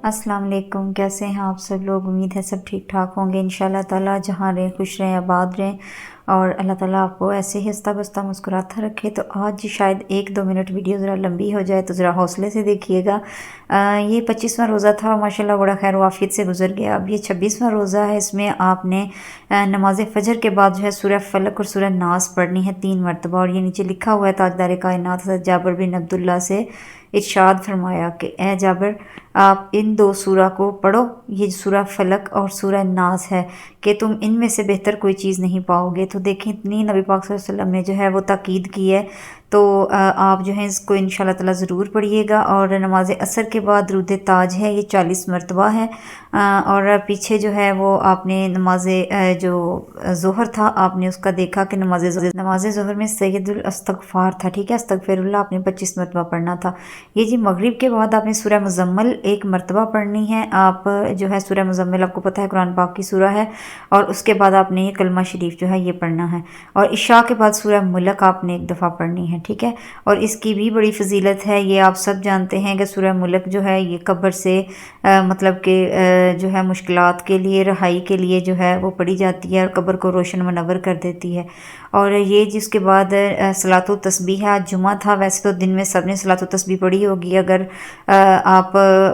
अस्सलाम वालेकुम। कैसे हैं आप सब लोग? उम्मीद है सब ठीक ठाक होंगे इंशाल्लाह ताला। जहाँ रहें खुश रहें, आबाद रहें और अल्लाह ताला आपको ऐसे ही हंसता बसता मुस्कुराता रखे। तो आज शायद 1-2 मिनट वीडियो ज़रा लंबी हो जाए तो ज़रा हौसले से देखिएगा। ये 25वां रोज़ा था, माशाल्लाह बड़ा खैर वाफियत से गुजर गया। अब ये 26वां रोज़ा है। इसमें आपने नमाज फ़जर के बाद जो है सूरह फ़लक और सूरह नास पढ़नी है 3 मरतबा। और ये नीचे लिखा हुआ है ताजदार कायनात हज़रत जाबिर बिन अब्दुल्ला से इरशाद फरमाया कि ए जाबिर, आप इन 2 सूरा को पढ़ो। ये सूरह फ़लक और सूरह नास है कि तुम इनमें से बेहतर कोई चीज़ नहीं पाओगे। तो देखें, इतनी नबी पाक सल्लल्लाहु अलैहि वसल्लम ने जो है वो ताकीद की है। तो आप जो है इसको इंशाल्लाह ताला ज़रूर पढ़िएगा। और नमाज असर के बाद दुरूद ताज है, ये 40 मरतबा है। और पीछे जो है वो आपने नमाज जो ज़ोहर था, आपने उसका देखा कि नमाज ज़ोहर में सैयदुल इस्तग़फ़ार था, ठीक है। अस्तग़फ़िरुल्लाह आपने 25 मरतबा पढ़ना था। ये जी मगरिब के बाद आपने सूरह मुज़म्मिल 1 मरतबा पढ़नी है। आप जो है सूरह मुज़म्मिल आपको पता है कुरान पाक की सूरह है। और उसके बाद आपने ये कलमा शरीफ जो है ये पढ़ना है। और इशा के बाद सूरह मुल्क आपने 1 दफ़ा पढ़नी है, ठीक है। और इसकी भी बड़ी फजीलत है, ये आप सब जानते हैं कि सूरह मुल्क जो है ये कब्र से मतलब कि जो है मुश्किलात के लिए, रहाई के लिए जो है वो पढ़ी जाती है और कब्र को रोशन मनवर कर देती है। और ये जिसके बाद सलातो तस्बीह है। आज जुमा था, वैसे तो दिन में सब ने सलातो तस्बीह पढ़ी होगी। अगर आप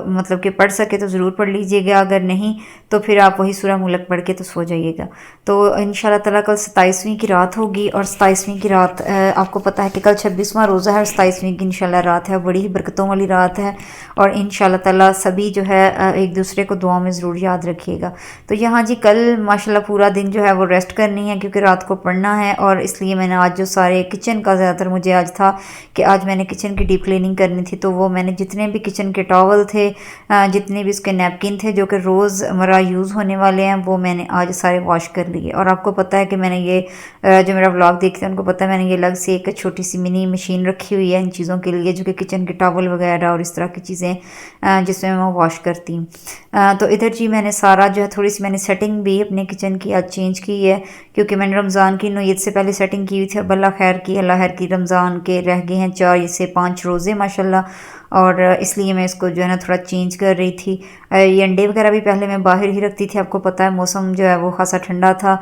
मतलब कि पढ़ सके तो ज़रूर पढ़ लीजिएगा, अगर नहीं तो फिर आप वही सूरह मुल्क पढ़ के तो सो जाइएगा। तो इंशाल्लाह ताला कल 27वीं की रात होगी। और 27वीं की रात आपको पता है कि कल 26वां रोज़ा है और 27वीं की इंशाल्लाह रात है, बड़ी ही बरकतों वाली रात है। और इंशाल्लाह ताला सभी जो है एक दूसरे को दुआ में ज़रूर याद रखिएगा। तो यहाँ जी कल माशाल्लाह पूरा दिन जो है वो रेस्ट करनी है, क्योंकि रात को पढ़ना है। और इसलिए मैंने आज जो सारे किचन का ज़्यादातर मुझे आज था कि आज मैंने किचन की डीप क्लीनिंग करनी थी। तो वो मैंने जितने भी किचन के टॉवल थे, जितने भी उसके नैपकिन थे जो कि रोज़मर्रा यूज़ होने वाले हैं, वो मैंने आज सारे वॉश कर लिए। और आपको पता है कि मैंने ये जो मेरा व्लॉग देखते हैं उनको पता है, मैंने ये अलग से एक छोटी सी मिनी मशीन रखी हुई है इन चीज़ों के लिए, जो कि किचन के टॉवल वगैरह और इस तरह की चीज़ें जिसमें मैं वॉश करती हूँ। तो इधर जी मैंने सारा जो है थोड़ी सी मैंने सेटिंग भी अपने किचन की आज चेंज की है, क्योंकि मैंने रमज़ान की नौयत से पहले सेटिंग की हुई थी। अब अल्लाह खैर की रमज़ान के रह गए हैं 4 से 5 रोज़े माशाल्लाह। और इसलिए मैं इसको जो है ना थोड़ा चेंज कर रही थी। ये अंडे वगैरह भी पहले मैं बाहर ही रखती थी, आपको पता है मौसम जो है वो खासा ठंडा था,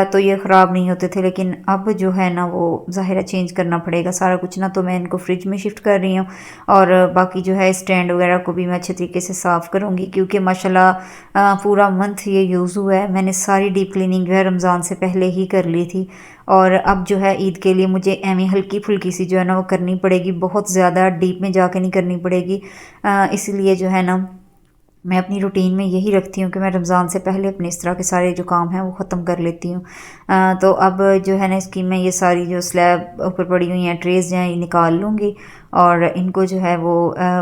तो ये ख़राब नहीं होते थे। लेकिन अब जो है ना वो ज़ाहिर है चेंज करना पड़ेगा सारा कुछ ना, तो मैं इनको फ्रिज में शिफ्ट कर रही हूँ। और बाकी जो है स्टैंड वगैरह को भी मैं अच्छे तरीके से साफ़ करूँगी, क्योंकि माशाल्लाह पूरा मंथ ये यूज़ हुआ है। मैंने सारी डीप क्लीनिंग जो है रमज़ान से पहले ही कर ली थी। और अब जो है ईद के लिए मुझे एवं हल्की फुल्की सी जो है ना वो करनी पड़ेगी, बहुत ज़्यादा डीप में जाके नहीं करनी पड़ेगी। इसलिए जो है ना मैं अपनी रूटीन में यही रखती हूँ कि मैं रमज़ान से पहले अपने इस तरह के सारे जो काम हैं वो ख़त्म कर लेती हूँ। तो अब जो है ना इसकी मैं ये सारी जो स्लैब ऊपर पड़ी हुई हैं ट्रेज़ हैं ये निकाल लूँगी। और इनको जो है वो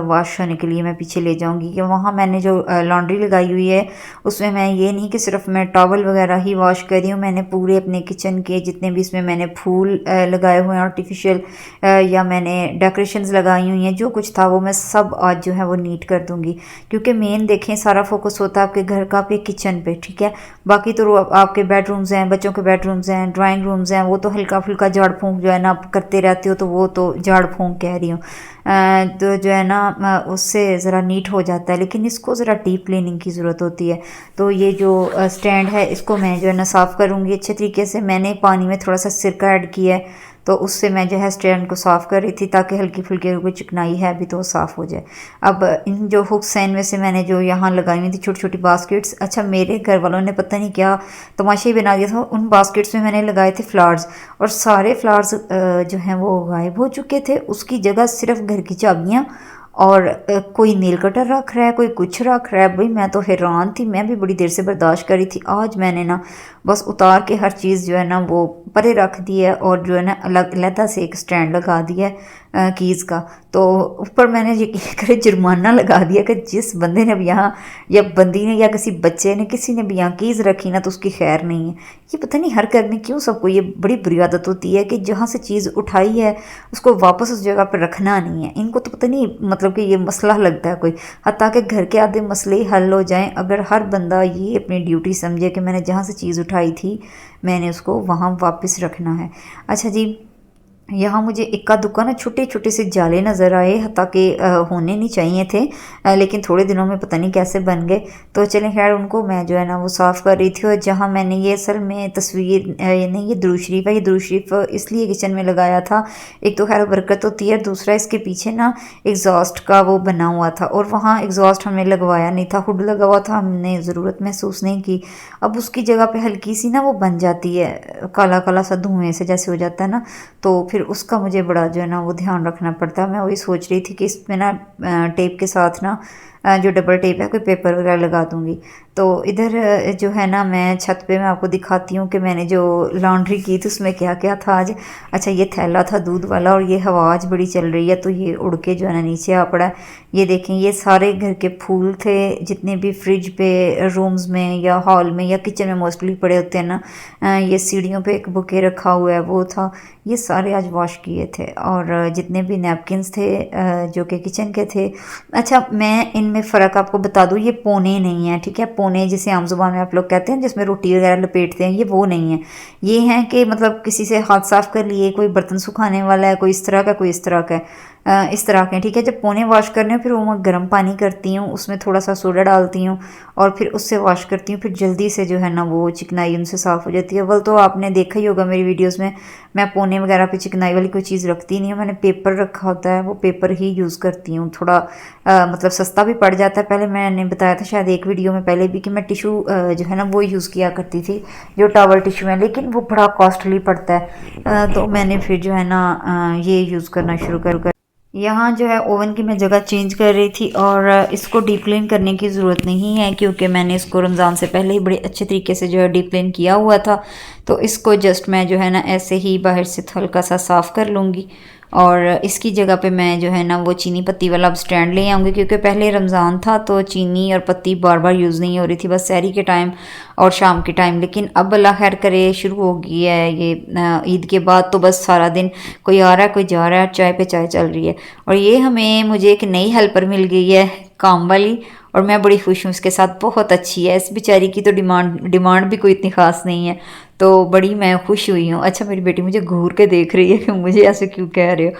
वॉश होने के लिए मैं पीछे ले जाऊंगी, कि वहाँ मैंने जो लॉन्ड्री लगाई हुई है उसमें मैं ये नहीं कि सिर्फ मैं टॉवल वगैरह ही वॉश कर रही हूँ, मैंने पूरे अपने किचन के जितने भी इसमें मैंने फूल लगाए हुए हैं आर्टिफिशियल, या मैंने डेकोरेशंस लगाई हुई हैं, जो कुछ था वो मैं सब आज जो है वो नीट कर दूँगी। क्योंकि मेन देखें सारा फोकस होता है आपके घर का आपके किचन पे, ठीक है। बाकी तो आपके बेडरूम्स हैं, बच्चों के बेडरूम्स हैं, ड्राइंग रूम्स हैं, वो तो हल्का फुल्का झाड़ फूँक जो है ना आप करते रहते हो, तो वो तो झाड़ फूँक कह रही हूँ। तो जो है ना उससे ज़रा नीट हो जाता है, लेकिन इसको ज़रा डीप क्लीनिंग की ज़रूरत होती है। तो ये जो स्टैंड है इसको मैं जो है ना साफ़ करूँगी अच्छे तरीके से। मैंने पानी में थोड़ा सा सिरका ऐड किया है, तो उससे मैं जो है स्टैंड को साफ़ कर रही थी, ताकि हल्की फुल्की कोई चिकनाई है अभी तो वो साफ़ हो जाए। अब इन जो हुक्स हैं इनमें से मैंने जो यहाँ लगाई हुई थी छोटी छोटी बास्केट्स, अच्छा मेरे घर वालों ने पता नहीं क्या तमाशा ही बना दिया था, उन बास्केट्स में मैंने लगाए थे फ्लावर्स, और सारे फ्लावर्स जो हैं वो गायब हो चुके थे। उसकी जगह सिर्फ घर की चाबियाँ और कोई नील कटर रख रहा है, कोई कुछ रख रहा है। भाई मैं तो हैरान थी, मैं भी बड़ी देर से बर्दाश्त कर रही थी। आज मैंने ना बस उतार के हर चीज़ जो है ना वो परे रख दी है, और जो है ना अलग से एक स्टैंड लगा दिया है कीज़ का। तो ऊपर मैंने यकीन करे जुर्माना लगा दिया कि जिस बंदे ने भी यहाँ, या बंदी ने या किसी बच्चे ने, किसी ने भी यहाँ कीज़ रखी ना तो उसकी खैर नहीं है। ये पता नहीं हर घर में क्यों सबको ये बड़ी बुरी आदत होती है कि जहाँ से चीज़ उठाई है उसको वापस उस जगह पर रखना नहीं है। इनको तो पता नहीं मतलब कि ये मसला लगता है कोई, हत्ता कि घर के आधे मसले ही हल हो जाएं अगर हर बंदा ये अपनी ड्यूटी समझे कि मैंने जहाँ से चीज़ उठाई थी मैंने उसको वहाँ वापस रखना है। अच्छा जी, यहाँ मुझे इक्का दुक्का ना छोटे छोटे से जाले नज़र आए, ताकि होने नहीं चाहिए थे, लेकिन थोड़े दिनों में पता नहीं कैसे बन गए। तो चलें खैर, उनको मैं जो है ना वो साफ़ कर रही थी। और जहाँ मैंने ये असल में तस्वीर नहीं, ये दुरूद शरीफ है, ये दुरूद शरीफ इसलिए किचन में लगाया था, एक तो खैर बरकत होती है, दूसरा इसके पीछे ना एग्जॉस्ट का वो बना हुआ था, और वहाँ एग्जॉस्ट हमने लगवाया नहीं था, हुड लगा हुआ था, हमने ज़रूरत महसूस नहीं की। अब उसकी जगह पे हल्की सी ना वो बन जाती है, काला काला सा धुएँ से जैसे हो जाता है ना, तो फिर उसका मुझे बड़ा जो है ना वो ध्यान रखना पड़ता है। मैं वही सोच रही थी कि इसमें ना टेप के साथ ना जो डबल टेप है कोई पेपर वगैरह लगा दूंगी। तो इधर जो है ना मैं छत पे मैं आपको दिखाती हूँ कि मैंने जो लॉन्ड्री की थी उसमें क्या क्या था आज। अच्छा, ये थैला था दूध वाला, और ये हवा आज बड़ी चल रही है तो ये उड़ के जो है ना नीचे आ पड़ा। ये देखें, ये सारे घर के फूल थे जितने भी फ्रिज पे, रूम्स में या हॉल में या किचन में मोस्टली पड़े होते हैं ना। ये सीढ़ियों पे एक बुके रखा हुआ है वो था, ये सारे आज वॉश किए थे। और जितने भी नैपकिन्स थे जो कि किचन के थे। अच्छा, मैं इनमें फ़र्क आपको बता दूँ, ये पोने नहीं है, ठीक है, पोने जिसे आम जुबान में आप लोग कहते हैं जिसमें रोटी वगैरह लपेटते हैं, ये वो नहीं है। ये हैं कि मतलब किसी से हाथ साफ़ कर लिए, कोई बर्तन सुखाने वाला है, कोई इस तरह का, कोई इस तरह का है, इस तरह के, ठीक है। जब पोने वॉश करने हो फिर वो मैं गर्म पानी करती हूँ, उसमें थोड़ा सा सोडा डालती हूँ और फिर उससे वॉश करती हूँ, फिर जल्दी से जो है ना वो चिकनाई उनसे साफ़ हो जाती है। वल तो आपने देखा ही होगा मेरी वीडियोस में, मैं पोने वगैरह पे चिकनाई वाली कोई चीज़ रखती नहीं हूँ, मैंने पेपर रखा होता है, वो पेपर ही यूज़ करती हूँ। थोड़ा मतलब सस्ता भी पड़ जाता है। पहले मैंने बताया था शायद एक वीडियो में पहले भी कि मैं टिशू जो है ना वो यूज़ किया करती थी, जो टॉवल टिशू है, लेकिन वो बड़ा कॉस्टली पड़ता है। तो मैंने फिर जो है ना ये यूज़ करना शुरू कर। यहाँ जो है ओवन की मैं जगह चेंज कर रही थी, और इसको डीप क्लीन करने की ज़रूरत नहीं है क्योंकि मैंने इसको रमज़ान से पहले ही बड़े अच्छे तरीके से जो है डीप क्लीन किया हुआ था। तो इसको जस्ट मैं जो है ना ऐसे ही बाहर से हल्का सा साफ़ कर लूँगी, और इसकी जगह पे मैं जो है ना वो चीनी पत्ती वाला अब स्टैंड ले आऊँगी, क्योंकि पहले रमज़ान था तो चीनी और पत्ती बार बार यूज़ नहीं हो रही थी, बस सहरी के टाइम और शाम के टाइम। लेकिन अब अल्लाह खैर करे शुरू हो गई है ये ईद के बाद, तो बस सारा दिन कोई आ रहा है कोई जा रहा है, चाय पे चाय चल रही है। और ये मुझे एक नई हेल्पर मिल गई है, काम वाली, और मैं बड़ी खुश हूँ इसके साथ, बहुत अच्छी है। इस बेचारी की तो डिमांड भी कोई इतनी ख़ास नहीं है, तो बड़ी मैं खुश हुई हूँ। अच्छा, मेरी बेटी मुझे घूर के देख रही है कि मुझे ऐसे क्यों कह रहे हो।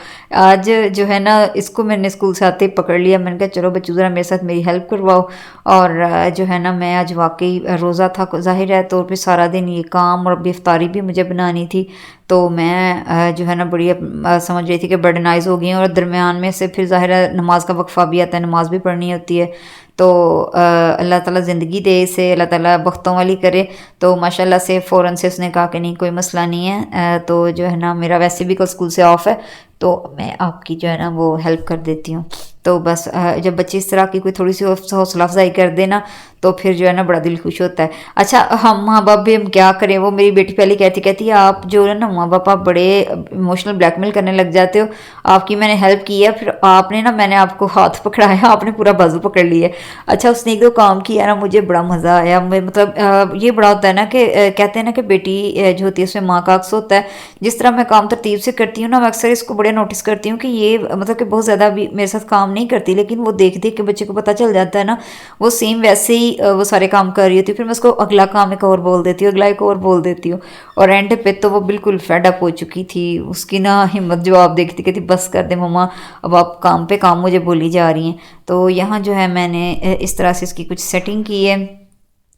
आज जो है ना इसको मैंने स्कूल से आते ही पकड़ लिया, मैंने कहा चलो बच्चों ज़रा मेरे साथ मेरी हेल्प करवाओ। और जो है ना मैं आज वाकई रोज़ा था ज़ाहिर है, तो फिर सारा दिन ये काम और इफ्तारी भी मुझे बनानी थी, तो मैं जो है ना बड़ी समझ रही थी कि बर्डनाइज हो गई हैं। और दरमियान में से फिर ज़ाहिर है नमाज का वक्फ़ा भी आता है, नमाज भी पढ़नी होती है। तो अल्लाह ताला ज़िंदगी दे इसे, अल्लाह ताला बख्तों वाली करे। तो माशाल्लाह से फ़ौरन से उसने कहा कि नहीं कोई मसला नहीं है, तो जो है ना मेरा वैसे भी कल स्कूल से ऑफ है, तो मैं आपकी जो है ना वो हेल्प कर देती हूँ। तो बस जब बच्चे इस तरह की कोई थोड़ी सी हौसला अफजाई कर देना तो फिर जो है ना बड़ा दिल खुश होता है। अच्छा, हम माँ बाप भी हम क्या करें, वो मेरी बेटी पहले कहती है आप जो है ना माँ बाप आप बड़े इमोशनल ब्लैकमेल करने लग जाते हो। आपकी मैंने हेल्प की है, फिर आपने ना मैंने आपको हाथ पकड़ाया, आपने पूरा बाजू पकड़ लिया। अच्छा, उसने एक दो काम किया ना मुझे बड़ा मज़ा आया। मतलब ये बड़ा होता है ना कि कहते हैं ना कि बेटी जो होती है उसमें माँ का अक्स होता है। जिस तरह मैं काम तरतीब से करती हूँ ना, मैं अक्सर इसको बड़े नोटिस करती हूँ कि ये मतलब कि बहुत ज़्यादा भी मेरे साथ काम नहीं करती, लेकिन वो देख देख के बच्चे को पता चल जाता है ना, वो सेम वैसे ही वो सारे काम कर रही होती है। फिर मैं उसको अगला काम एक और बोल देती हूँ, अगला एक और बोल देती हूँ, और एंड पे तो वो बिल्कुल फेड अप हो चुकी थी। उसकी ना हिम्मत जवाब देखती कहती बस कर दे मम्मा, अब आप काम पे काम मुझे बोली जा रही हैं। तो यहाँ जो है मैंने इस तरह से इसकी कुछ सेटिंग की है।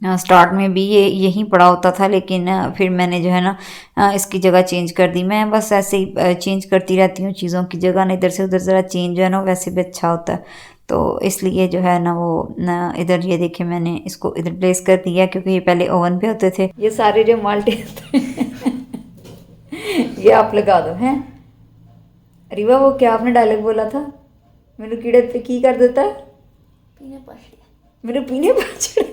स्टार्ट में भी ये यहीं पड़ा होता था, लेकिन फिर मैंने जो है ना इसकी जगह चेंज कर दी। मैं बस ऐसे ही चेंज करती रहती हूँ चीज़ों की जगह, ना इधर से उधर ज़रा चेंज जो है ना वैसे भी अच्छा होता है। तो इसलिए जो है ना वो इधर ये देखे मैंने इसको इधर प्लेस कर दिया, क्योंकि ये पहले ओवन पे होते थे ये सारे जो माल्टे ये आप लगा दो हैं। रीवा वो क्या आपने डायलॉग बोला था, मैंने कीड़े पे की कर देता है, पीने मेरे पीने पाछड़े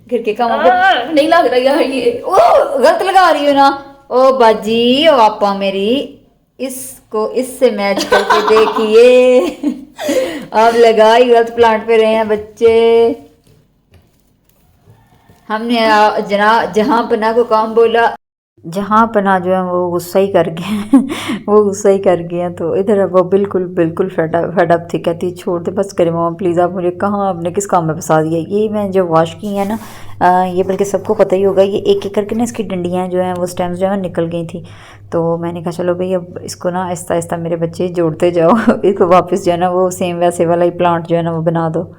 घर के कामों पे नहीं लग रहा यार, ये ओ गलत लगा रही हो ना। ओ बाजी ओ आपा मेरी, इसको इससे मैच करके देखिए आप लगाई गलत प्लांट पे रहे हैं बच्चे। हमने जना जहां पना को काम बोला जहाँ पना जो है वो गुस्सा ही कर गए हैं वो गुस्सा ही कर गए हैं। तो इधर वो बिल्कुल बिल्कुल फेड अप थी, कहती छोड़ दे बस करे मम्मा प्लीज़, आप मुझे कहाँ आपने किस काम में फंसा दिया। ये मैं जो वॉश की है ना, ये बल्कि सबको पता ही होगा, ये एक एक करके ना इसकी डंडियाँ जो हैं वो स्टेम्स जो है निकल गई थी। तो मैंने कहा चलो भाई अब इसको ना आहिस्ता आहिस्ता मेरे बच्चे जोड़ते जाओ इसको वापस जो है ना वो सेम वैसे वाला ही प्लांट जो है ना वो बना दो।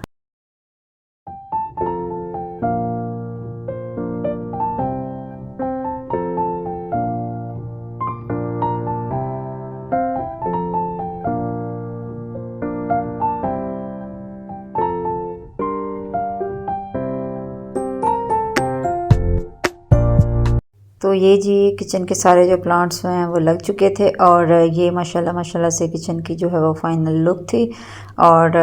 तो ये जी किचन के सारे जो प्लांट्स हैं वो लग चुके थे, और ये माशाल्लाह माशाल्लाह से किचन की जो है वो फाइनल लुक थी। और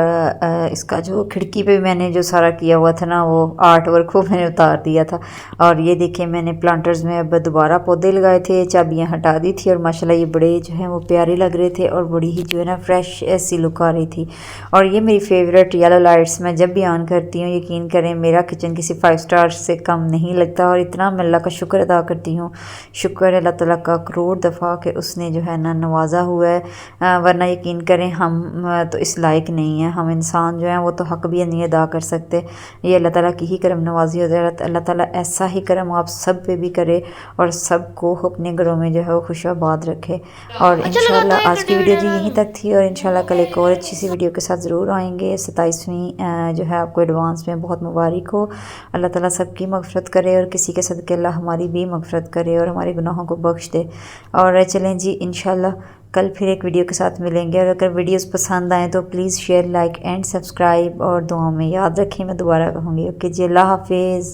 इसका जो खिड़की पे मैंने जो सारा किया हुआ था ना वो आर्ट वर्क वो मैंने उतार दिया था। और ये देखिए मैंने प्लांटर्स में अब दोबारा पौधे लगाए थे, चाबियाँ हटा दी थी, और माशाल्लाह ये बड़े जो हैं वो प्यारे लग रहे थे और बड़ी ही जो है ना फ्रेश ऐसी लुक आ रही थी। और ये मेरी फेवरेट येलो लाइट्स मैं जब भी ऑन करती हूँ यकीन करें मेरा किचन किसी 5 स्टार से कम नहीं लगता। और इतना मैं अल्लाह का शुक्र अदा करती हूँ, शुक्र अल्लाह ताला का करोड़ दफ़ा कि उसने जो है ना नवाजा हुआ है। वरना यकीन करें हम तो इस लायक नहीं है, हम इंसान जो हैं वो तो हक भी नहीं अदा कर सकते। ये अल्लाह ताला की ही करम नवाजी होती है। अल्लाह ताला ऐसा ही करम आप सब पे भी करे और सबको अपने घरों में जो है वो खुशबाद रखे। और इंशाल्लाह आज की वीडियो जी यहीं तक थी, और इंशाल्लाह कल एक और अच्छी सी वीडियो के साथ ज़रूर आएंगे। 27वीं जो है आपको एडवांस में बहुत मुबारक हो। अल्लाह ताला सबकी मग़फ़िरत करे और किसी के सदक़े अल्लाह हमारी भी मग़फ़िरत करे और हमारे गुनाहों को बख्श दे। और चलें जी इंशाल्लाह कल फिर एक वीडियो के साथ मिलेंगे। और अगर वीडियोस पसंद आएँ तो please share, like and subscribe, और दुआओं में याद रखें। मैं दोबारा कहूँगी ओके जी, अल्लाह हाफिज़।